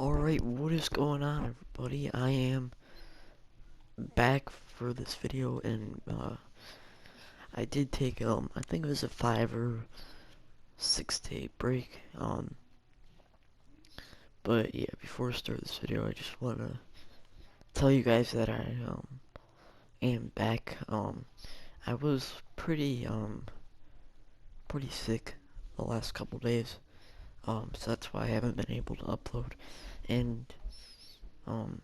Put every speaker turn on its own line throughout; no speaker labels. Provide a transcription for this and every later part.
Alright, what is going on, everybody? I am back for this video, and I did take I think it was a 5 or 6 day break. But yeah, before I start this video, I just wanna tell you guys that I am back. I was pretty sick the last couple days. So that's why I haven't been able to upload, and um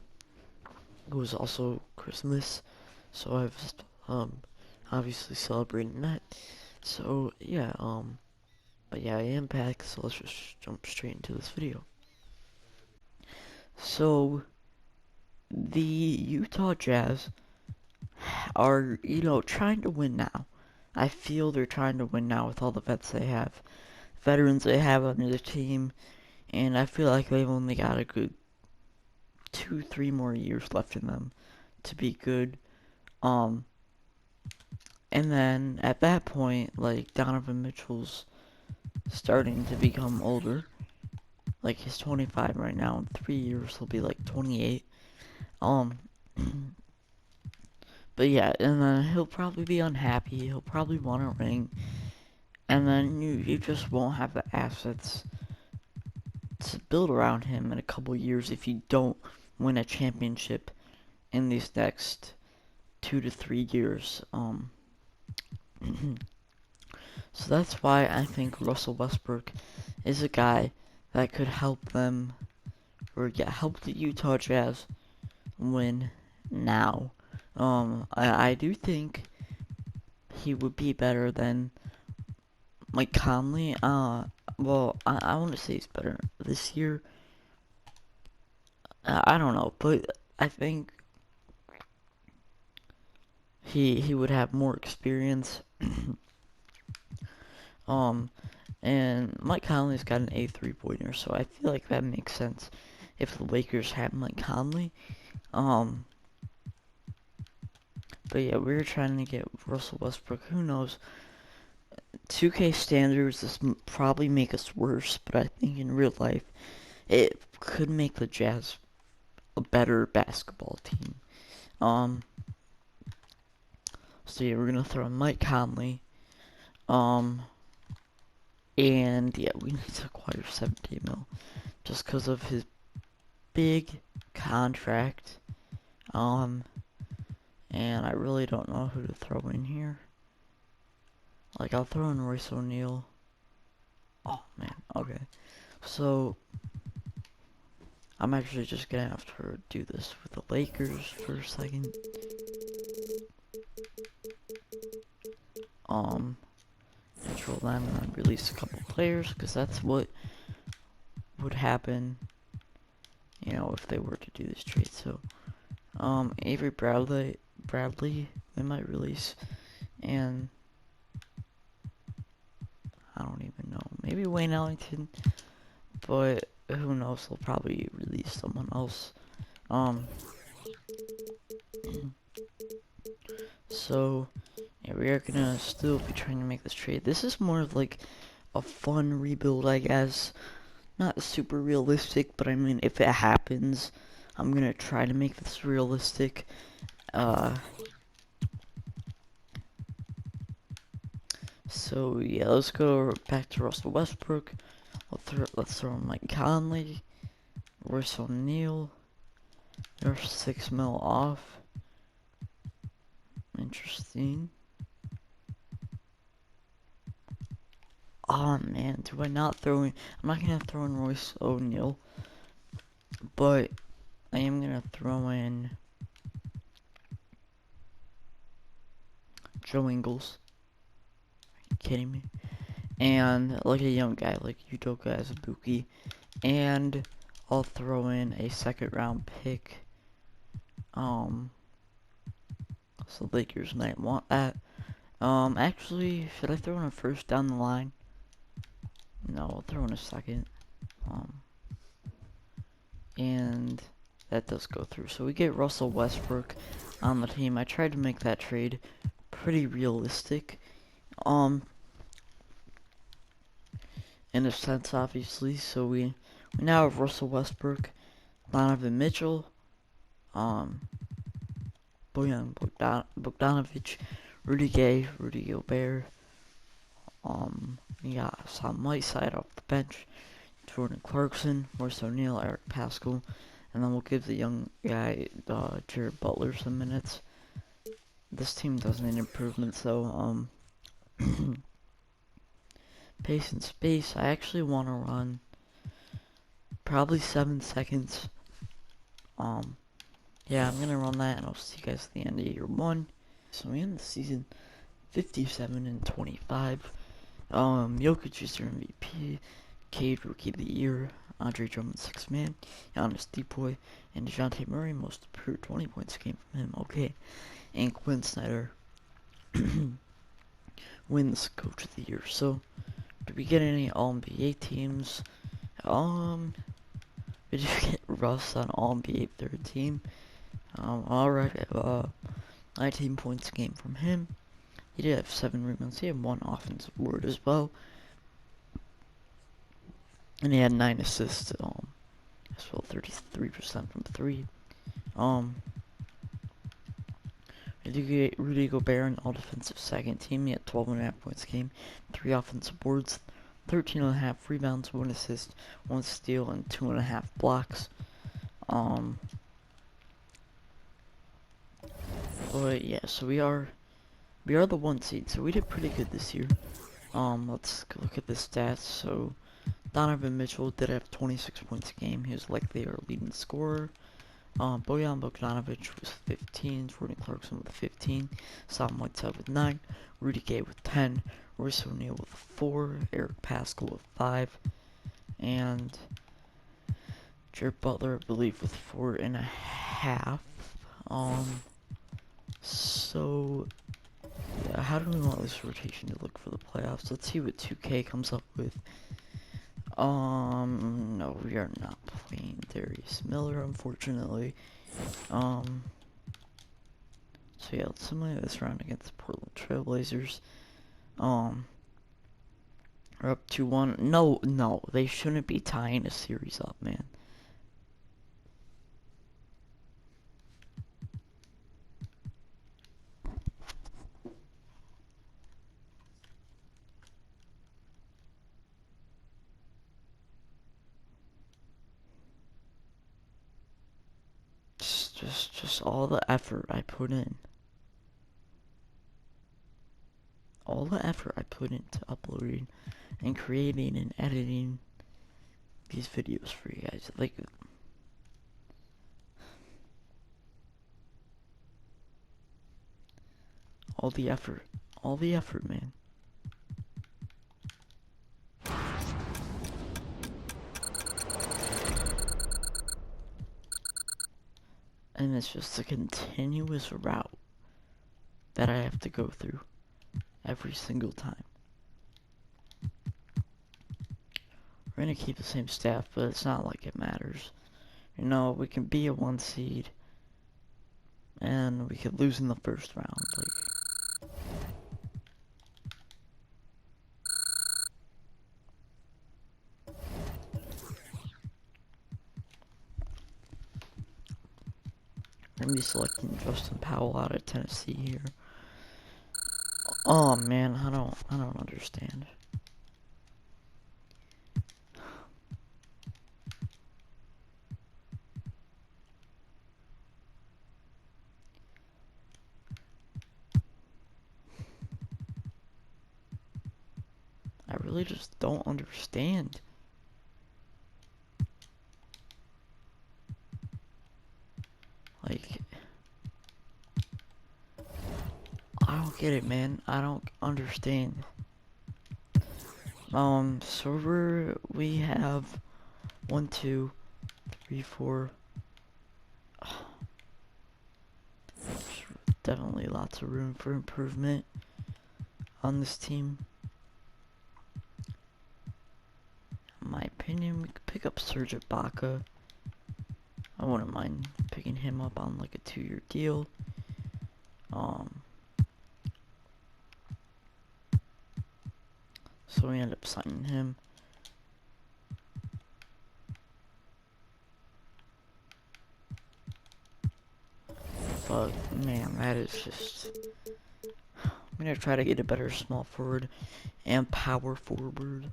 it was also Christmas, so I was obviously celebrating that. So yeah, but yeah, I am back, so let's just jump straight into this video. So the Utah Jazz are, trying to win now. I feel they're trying to win now with all the veterans they have on their team, and I feel like they've only got a good 2, 3 more years left in them to be good. Um, And then at that point, like, Donovan Mitchell's starting to become older. Like, he's 25 right now. In 3 years, he'll be like 28. Um, but yeah, and then he'll probably be unhappy. He'll probably want a ring. And then you just won't have the assets to build around him in a couple years if you don't win a championship in these next 2 to 3 years. So that's why I think Russell Westbrook is a guy that could help them, or yeah, help the Utah Jazz win now. I do think he would be better than Mike Conley. Well, I want to say he's better this year. I don't know, but I think he would have more experience. um, And Mike Conley's got an A three-pointer, so I feel like that makes sense if the Lakers had Mike Conley. But yeah, we were trying to get Russell Westbrook. Who knows? 2K standards, this probably make us worse, but I think in real life, it could make the Jazz a better basketball team. So yeah, we're gonna throw in Mike Conley. And yeah, we need to acquire 70 mil just because of his big contract. And I really don't know who to throw in here. Like, I'll throw in Royce O'Neal. Oh man, okay. So I'm actually just gonna have to do this with the Lakers for a second. Control them and then release a couple players, because that's what would happen, if they were to do this trade. So, Avery Bradley, they might release, and I don't even know, maybe Wayne Ellington, but who knows, they'll probably release someone else. So, yeah, we are gonna still be trying to make this trade. This is more of like a fun rebuild, I guess. Not super realistic, but I mean, if it happens, I'm gonna try to make this realistic. So yeah, let's go back to Russell Westbrook. Let's throw in Mike Conley, Royce O'Neal. They're 6 mil off. Interesting. Oh man, do I not throw in? I'm not gonna throw in Royce O'Neal, but I am gonna throw in Joe Ingles. Are you kidding me? And like a young guy like Udoka Azubuike, and I'll throw in a 2nd-round pick. So Lakers might want that. Actually, should I throw in a 1st down the line? No, I'll throw in a 2nd. And that does go through. So we get Russell Westbrook on the team. I tried to make that trade pretty realistic. In a sense, obviously. So we now have Russell Westbrook Donovan Mitchell, um, Bojan Bogdanovic, Rudy Gay, Rudy Gobert, you got Sam Whiteside off the bench, Jordan Clarkson, Maurice O'Neal, Eric Pascal, and then we'll give the young guy, Jared Butler, some minutes. This team does need improvements though. Pace and space, I actually want to run probably 7 seconds. Yeah, I'm gonna run that and I'll see you guys at the end of year 1. So we end the season 57-25. Jokic is your MVP, Cade Rookie of the Year, Andre Drummond 6th Man, Giannis Depoy, and DeJounte Murray most improved. 20 points came from him. Okay, and Quinn Snyder wins Coach of the Year. So, did we get any All-NBA teams? Did you get Russ on All-NBA 3rd team? Alright, 19 points came from him. He did have 7 rebounds. He had 1 offensive board as well. And he had 9 assists, as well, 33% from 3. Rudy Gobert on all-defensive 2nd team. He had 12.5 points a game, 3 offensive boards, 13.5 rebounds, 1 assist, 1 steal, and 2.5 blocks. But yeah, so we are the 1 seed, so we did pretty good this year. Let's look at the stats. So Donovan Mitchell did have 26 points a game. He was likely our leading scorer. Bojan Bogdanovic was 15, Jordan Clarkson with 15, Sam Whiteside with 9, Rudy Gay with 10, Maurice O'Neal with 4, Eric Pascal with 5, and Jared Butler, I believe, with 4.5. So yeah, how do we want this rotation to look for the playoffs? Let's see what 2K comes up with. No, we are not playing Darius Miller, unfortunately. So yeah, let's simulate this round against the Portland Trailblazers. We're up 2-1. No, they shouldn't be tying a series up, man. Just all the effort I put in. All the effort I put into uploading and creating and editing these videos for you guys. Like, all the effort, man. And it's just a continuous route that I have to go through every single time. We're gonna keep the same staff, but it's not like it matters. You know, we can be a 1 seed, and we could lose in the first round. Like, we're gonna be selecting Justin Powell out of Tennessee here. Oh man, I don't understand. I really just don't understand. Like, I don't get it, man. I don't understand. Server, we have 1, 2, 3, 4. Definitely lots of room for improvement on this team. In my opinion, we could pick up Serge Ibaka. I wouldn't mind picking him up on like a 2-year deal. So we end up signing him. But man, that is just. I'm gonna try to get a better small forward and power forward.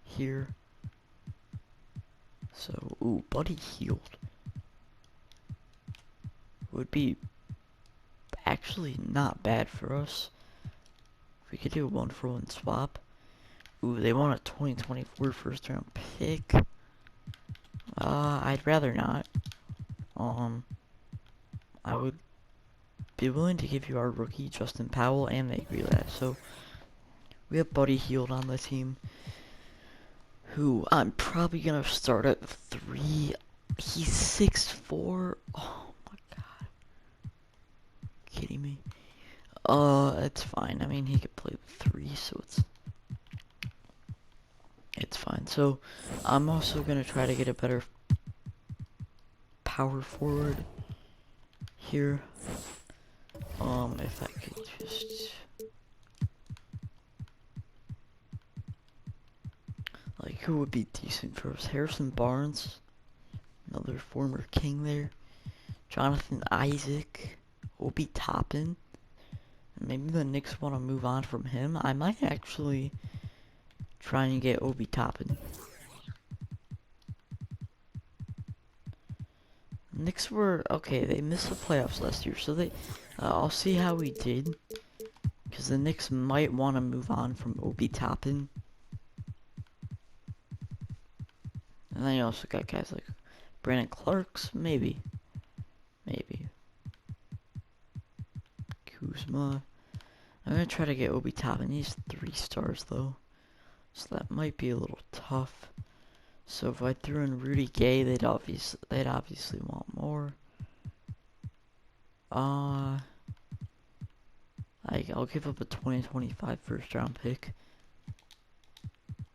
Here. So, ooh, Buddy healed. Would be actually not bad for us. If we could do a 1-for-1 swap. Ooh, they want a 2024 first round pick. I'd rather not. I would be willing to give you our rookie, Justin Powell, and they agree with that. So, we have Buddy healed on the team, who I'm probably gonna start at 3. He's 6'4". Oh my god. Kidding me? It's fine. I mean, he could play the 3, so it's fine. So, I'm also gonna try to get a better power forward here. If I could just, like, who would be decent for us? Harrison Barnes, another former King there. Jonathan Isaac, Obi Toppin. Maybe the Knicks want to move on from him. I might actually try and get Obi Toppin. Knicks were okay. They missed the playoffs last year, so they. I'll see how we did, because the Knicks might want to move on from Obi Toppin. And then you also got guys like Brandon Clarks, maybe. Kuzma. I'm gonna try to get Obi Toppin. He's 3 stars though, so that might be a little tough. So if I threw in Rudy Gay, they'd obviously want more. I'll give up a 2025 first round pick.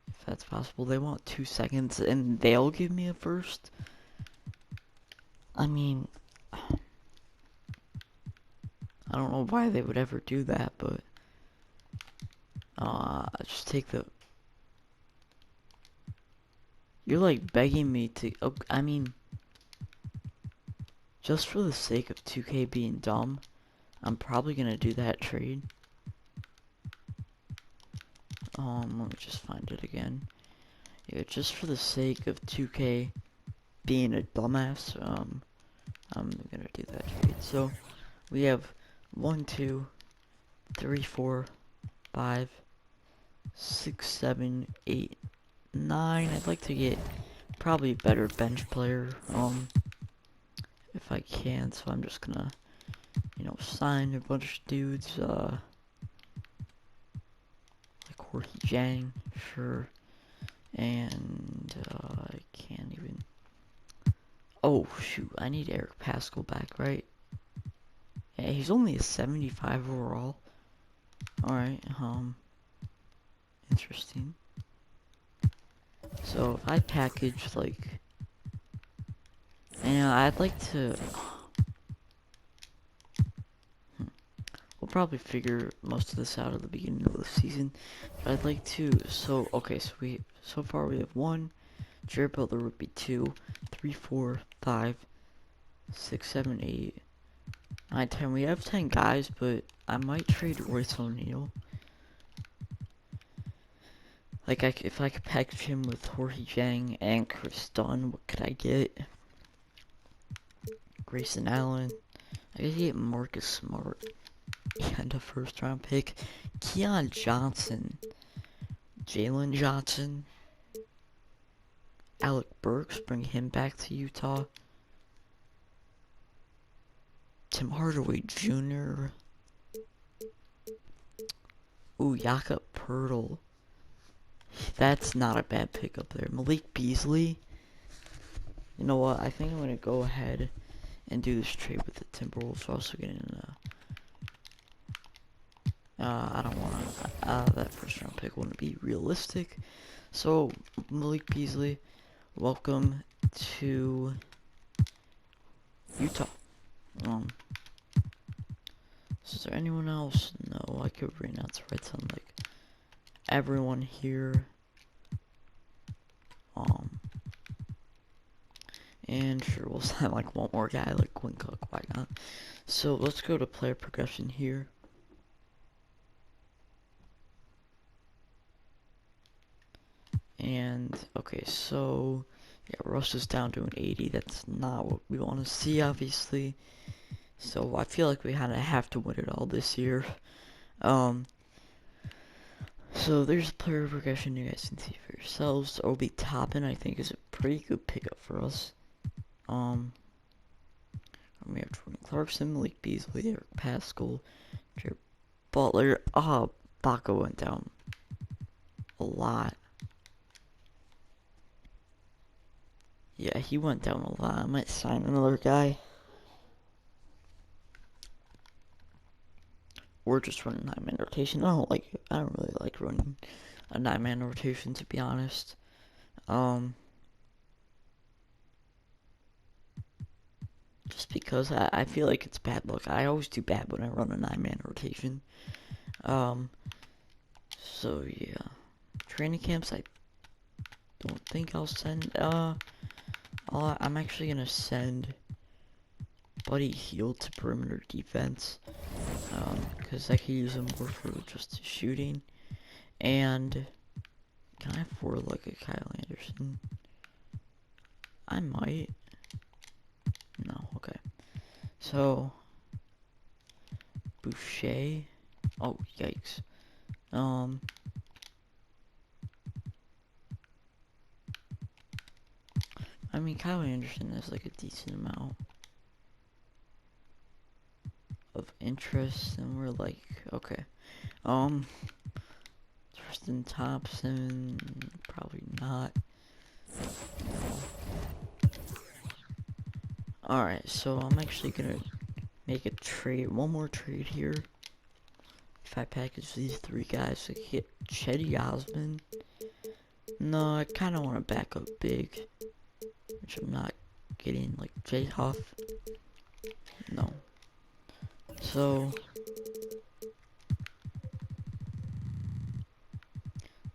If that's possible. They want 2 seconds and they'll give me a first. I mean, I don't know why they would ever do that, but just take the. You're like begging me to. Oh, I mean, just for the sake of 2K being dumb, I'm probably gonna do that trade. Let me just find it again. Yeah, just for the sake of 2K being a dumbass, I'm gonna do that trade. So, we have 1, 2, 3, 4, 5, 6, 7, 8, 9. I'd like to get probably a better bench player, if I can. So I'm just gonna, sign a bunch of dudes, like Jorge Jang, sure. And, I can't even. Oh, shoot, I need Eric Pascal back, right? Yeah, he's only a 75 overall. Alright, interesting. So, if I package, like, I'd like to. We'll probably figure most of this out at the beginning of the season. But I'd like to. So, okay, so far we have 1. Jared Butler would be 2, 3, 4, 5, 6, 7, 8, 9, 10. We have 10 guys, but I might trade Royce O'Neal. Like, if I could package him with Jorge Jang and Chris Dunn, what could I get? Grayson Allen. I could get Marcus Smart and a first round pick. Keon Johnson. Jalen Johnson. Alec Burks, bring him back to Utah. Tim Hardaway Jr. Ooh, Jakob Poeltl. That's not a bad pick up there. Malik Beasley. You know what? I think I'm gonna go ahead and do this trade with the Timberwolves. Also getting I don't want that first round pick wouldn't be realistic. So Malik Beasley, welcome to Utah. Is there anyone else? No, I could renounce rights on like everyone here. And sure, we'll sign like one more guy, like Quinn Cook, why not? So let's go to player progression here. And okay, so yeah, Russ is down to an 80. That's not what we want to see, obviously. So I feel like we kind of have to win it all this year. So there's player progression you guys can see for yourselves. Obi Toppin, I think, is a pretty good pickup for us. We have Jordan Clarkson, Malik Beasley, Eric Pascal, Jared Butler. Baca went down a lot. Yeah, he went down a lot. I might sign another guy. Or just run a 9-man rotation. I don't really like running a 9-man rotation, to be honest. Just because I feel like it's bad luck. I always do bad when I run a 9-man rotation. So yeah. Training camps, I don't think I'll send, I'm actually gonna send Buddy Hield to perimeter defense. Because I could use him more for just shooting. And can I afford like a Kyle Anderson? I might. No, okay. So Boucher. Oh, yikes. I mean, Kyle Anderson has like a decent amount of interest, and we're like, okay. Tristan Thompson, probably not. Alright, so I'm actually gonna make a trade, one more trade here. If I package these 3 guys, I get Chetty Osman. No, I kinda wanna back up big, which I'm not getting, like Jay Huff. No. So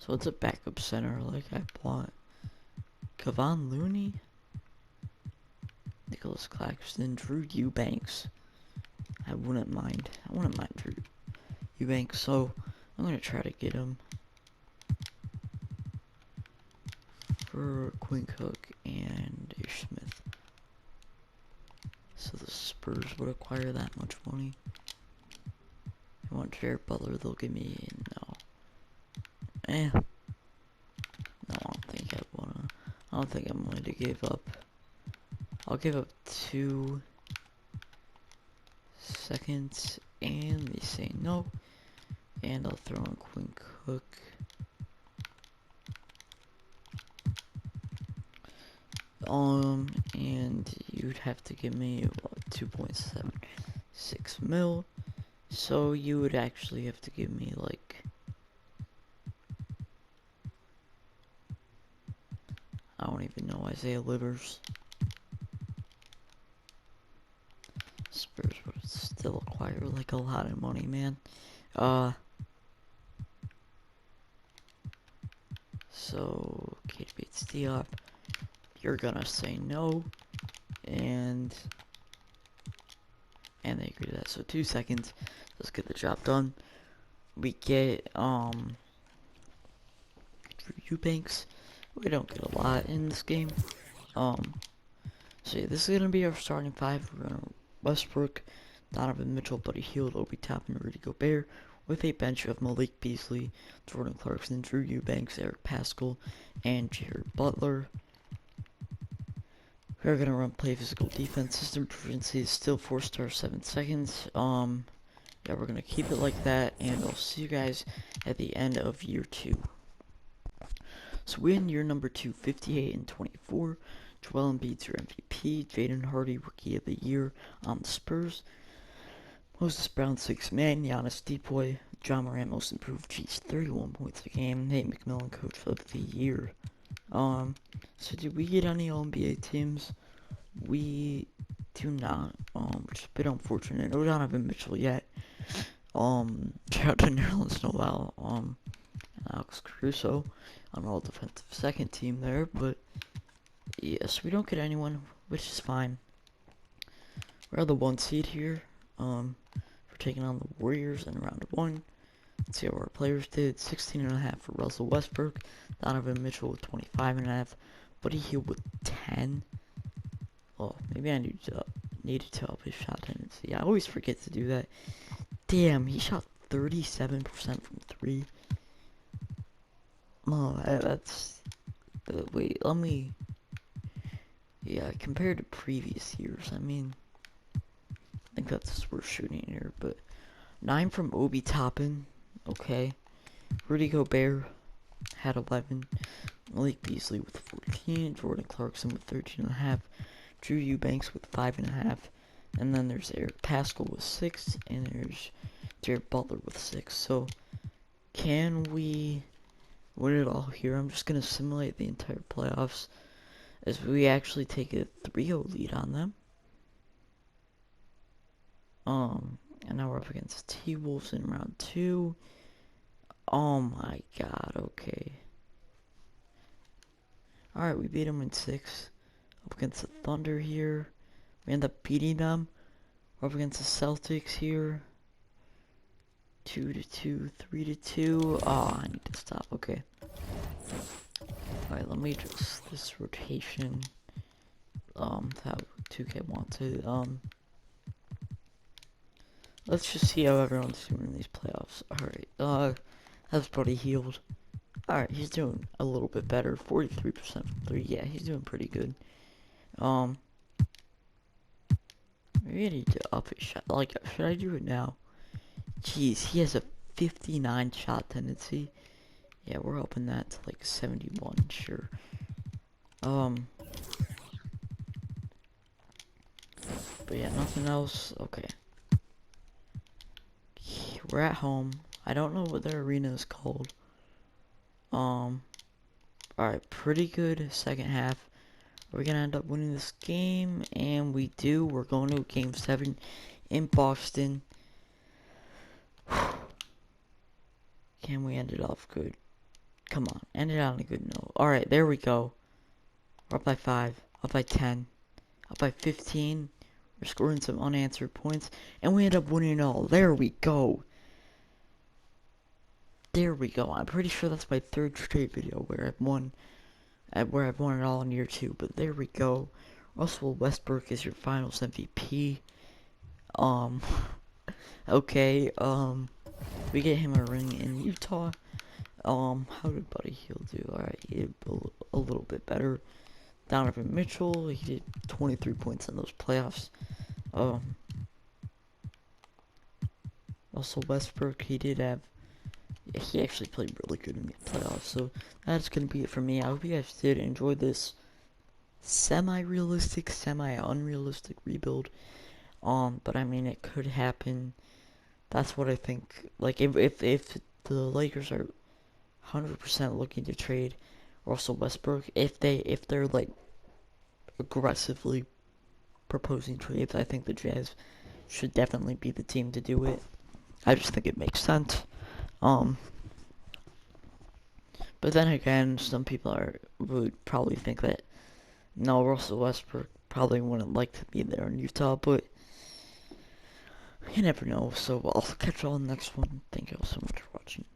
it's a backup center, like I want Kevon Looney, Nicholas Claxton, Drew Eubanks. I wouldn't mind Drew Eubanks, so I'm gonna try to get him for Quinn Cook and Ish Smith. So the Spurs would acquire that much money. I want Jared Butler, they'll give me no. No, I don't think I'm going to give up. I'll give up 2 seconds, and they say no. And I'll throw in Quinn Cook. And you'd have to give me, what, 2.76 mil. So you would actually have to give me, like, I don't even know, Isaiah Livers. Spurs would still acquire, like, a lot of money, man. So, Kate Bates Diop, you're gonna say no, and they agree to that. So 2 seconds, let's get the job done. We get Drew Eubanks. We don't get a lot in this game. So yeah, this is gonna be our starting 5. We're gonna Westbrook, Donovan Mitchell, Buddy Hield, Obi Toppin, Rudy Gobert, with a bench of Malik Beasley, Jordan Clarkson, Drew Eubanks, Eric Pascal, and Jared Butler. We're gonna run play physical defense. System proficiency is still 4-star 7 seconds. Yeah, we're gonna keep it like that, and I'll see you guys at the end of year 2. So we're in year number 2, 58 and 24. Joel Embiid's your MVP. Jaden Hardy, Rookie of the Year on the Spurs. Moses Brown, 6th man. Giannis Depoy, John Morant, Most Improved. Jeez, 31 points a game. Nate McMillan, Coach of the Year. So did we get any All-NBA teams? We do not, which is a bit unfortunate. No Donovan Mitchell yet. Shout out to Nerlens Noel, and Alex Caruso on all defensive second team there, but yes, we don't get anyone. which is fine. We're the 1 seed here. We're taking on the Warriors in round 1. Let's see how our players did. 16.5 for Russell Westbrook. Donovan Mitchell with 25.5. Buddy Hield with 10. Oh, maybe I needed to up his shot tendency. I always forget to do that. Damn, he shot 37% from 3. Oh, that's... wait, let me... Yeah, compared to previous years, I mean... I think that's worth shooting here, but... 9 from Obi Toppin. Okay. Rudy Gobert had 11. Malik Beasley with 14. Jordan Clarkson with 13.5. Drew Eubanks with 5.5. And then there's Eric Pascal with 6. And there's Jared Butler with 6. So, can we win it all here? I'm just going to simulate the entire playoffs as we actually take a 3-0 lead on them. And now we're up against T-Wolves in round 2. Oh my god, okay. Alright, we beat them in 6. Up against the Thunder here. We end up beating them. We're up against the Celtics here. 2-2, 3-2. Oh, I need to stop, okay. Alright, let me adjust this rotation. How 2K wants it. Let's just see how everyone's doing in these playoffs. Alright, that's Buddy Hield. Alright, he's doing a little bit better. 43% from 3. Yeah, he's doing pretty good. Maybe I need to up his shot. Like, should I do it now? Jeez, he has a 59 shot tendency. Yeah, we're upping that to like 71, sure. But yeah, nothing else. Okay. We're at home. I don't know what their arena is called. Alright, pretty good second half. We're gonna end up winning this game, and we do. We're going to game 7 in Boston. Can we end it off good? Come on, end it on a good note. Alright, there we go. We're up by 5, up by 10, up by 15. We're scoring some unanswered points, and we end up winning it all. There we go. There we go. I'm pretty sure that's my 3rd straight video where I've won it all in year 2. But there we go. Russell Westbrook is your finals MVP. Okay, we get him a ring in Utah. How did Buddy Hield do? Alright, he did a little bit better. Donovan Mitchell, he did 23 points in those playoffs. Russell Westbrook, he actually played really good in the playoffs. So that's gonna be it for me. I hope you guys did enjoy this semi-realistic, semi-unrealistic rebuild. But I mean, it could happen. That's what I think. Like, if the Lakers are 100% looking to trade Russell Westbrook, if they're like aggressively proposing trades, I think the Jazz should definitely be the team to do it. I just think it makes sense. But then again, some people would probably think that no, Russell Westbrook probably wouldn't like to be there in Utah, but you never know. So I'll catch you all in the next one. Thank you all so much for watching.